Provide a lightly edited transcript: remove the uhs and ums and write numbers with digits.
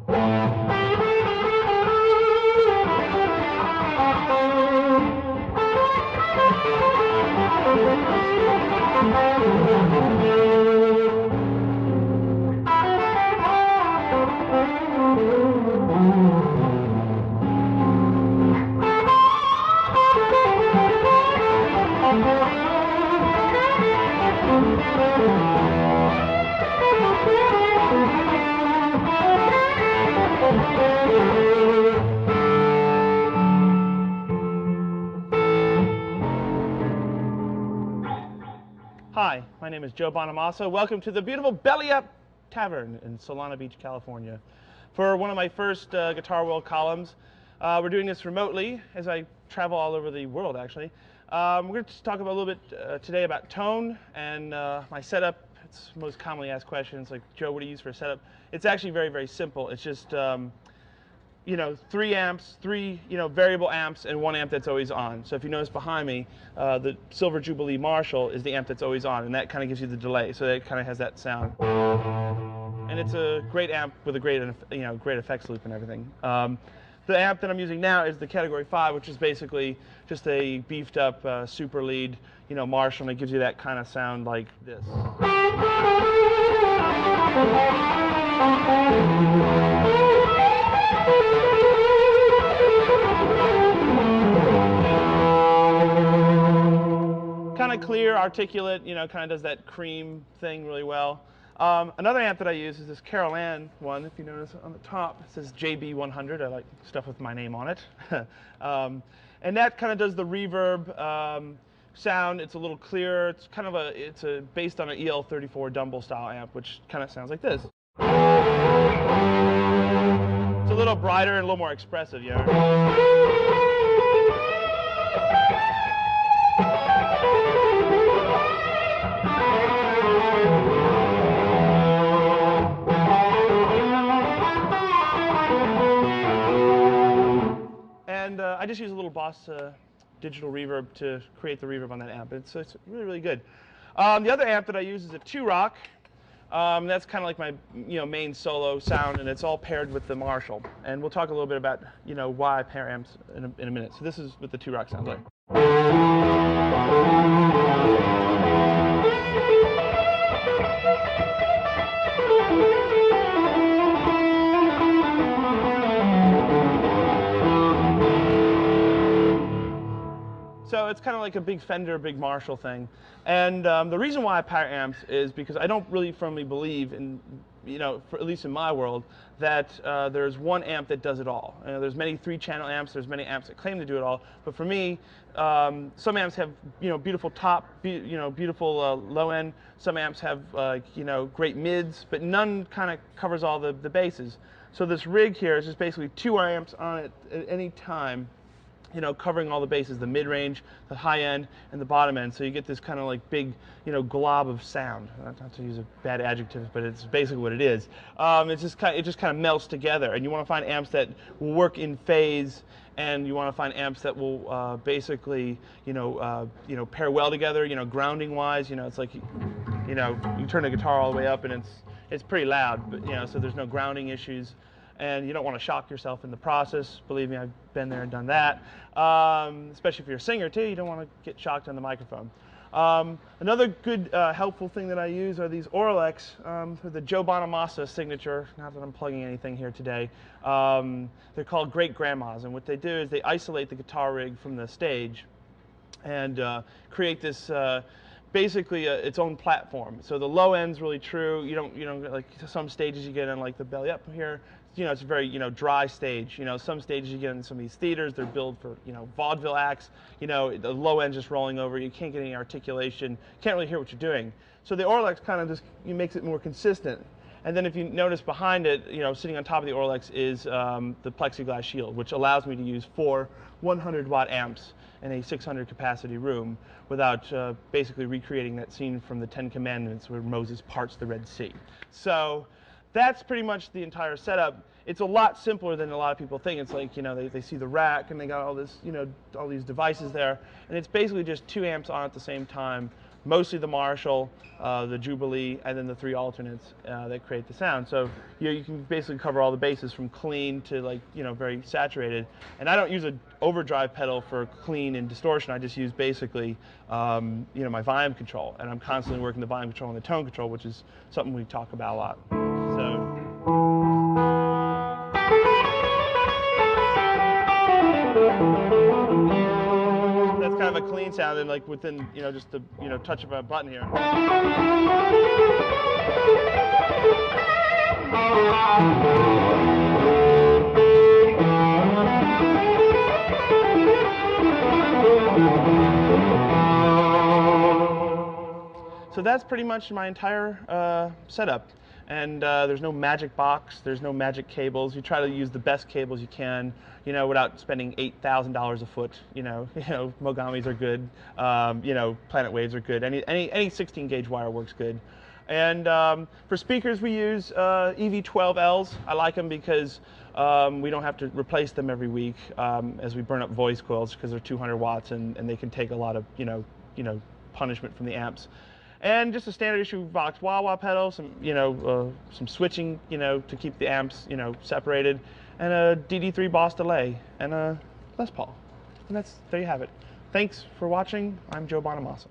Hi, my name is Joe Bonamassa. Welcome to the beautiful Belly Up Tavern in Solana Beach, California. For one of my first Guitar World columns, we're doing this remotely as I travel all over the world, actually. We're going to talk about a little bit today about tone and my setup. It's most commonly asked questions like, Joe, what do you use for a setup? It's actually very, very simple. It's just you know, 3 amps, 3 variable amps, and 1 amp that's always on. So if you notice behind me, the Silver Jubilee Marshall is the amp that's always on, and that kind of gives you the delay. So it kind of has that sound. And it's a great amp with a great, great effects loop and everything. The amp that I'm using now is the Category 5, which is basically just a beefed up super lead, Marshall, and it gives you that kind of sound like this. Kind of clear, articulate, kind of does that cream thing really well. Another amp that I use is this Carol Ann one. If you notice on the top, it says JB100. I like stuff with my name on it. And that kind of does the reverb sound. It's a little clearer. It's kind of based on an EL34 Dumble style amp, which kind of sounds like this. It's a little brighter and a little more expressive, And I just use a little Boss digital reverb to create the reverb on that amp. It's really, really good. The other amp that I use is a 2-Rock. That's kind of like my main solo sound, and it's all paired with the Marshall. And we'll talk a little bit about why I pair amps in a minute. So this is what the 2-Rock sounds like. So it's kind of like a big Fender, big Marshall thing. And the reason why I pair amps is because I don't really firmly believe in, at least in my world, that there's one amp that does it all. There's many 3-channel amps, there's many amps that claim to do it all. But for me, some amps have, beautiful top, beautiful low end. Some amps have, great mids, but none kind of covers all the basses. So this rig here is just basically 2 amps on it at any time, covering all the bases, the mid-range, the high-end, and the bottom end. So you get this kind of like big, glob of sound. Not to use a bad adjective, but it's basically what it is. It just kind of melts together. And you want to find amps that will work in phase, and you want to find amps that will basically, pair well together. Grounding-wise, it's like, you turn the guitar all the way up, and it's pretty loud, but so there's no grounding issues. And you don't want to shock yourself in the process. Believe me, I've been there and done that. Especially if you're a singer, too. You don't want to get shocked on the microphone. Another good, helpful thing that I use are these Auralex for the Joe Bonamassa signature. Not that I'm plugging anything here today. They're called Great Grandmas. And what they do is they isolate the guitar rig from the stage and create this basically its own platform. So the low end's really true. You don't like some stages you get in like the Belly Up here. It's a very dry stage. Some stages you get in some of these theaters, they're built for vaudeville acts. The low end just rolling over. You can't get any articulation. Can't really hear what you're doing. So the Auralex kind of just makes it more consistent. And then if you notice behind it, sitting on top of the Auralex is the plexiglass shield, which allows me to use 4 100-watt amps in a 600 capacity room without basically recreating that scene from the 10 Commandments where Moses parts the Red Sea. So that's pretty much the entire setup. it's a lot simpler than a lot of people think. It's like, they see the rack and they got all this, all these devices there, and it's basically just 2 amps on at the same time, mostly the Marshall, the Jubilee, and then the 3 alternates that create the sound. So you can basically cover all the bases from clean to like very saturated. And I don't use an overdrive pedal for clean and distortion. I just use basically my volume control, and I'm constantly working the volume control and the tone control, which is something we talk about a lot. So. That's kind of a clean sound, and like within just the touch of a button here. So that's pretty much my entire setup. And there's no magic box, there's no magic cables. You try to use the best cables you can, without spending $8,000 a foot. Mogamis are good, Planet Waves are good. Any 16 gauge wire works good. And for speakers, we use EV12Ls. I like them because we don't have to replace them every week as we burn up voice coils, because they're 200 watts and they can take a lot of punishment from the amps. And just a standard issue Vox wah-wah pedal, some switching, to keep the amps, separated, and a DD3 Boss delay, and a Les Paul. And there you have it. Thanks for watching. I'm Joe Bonamassa.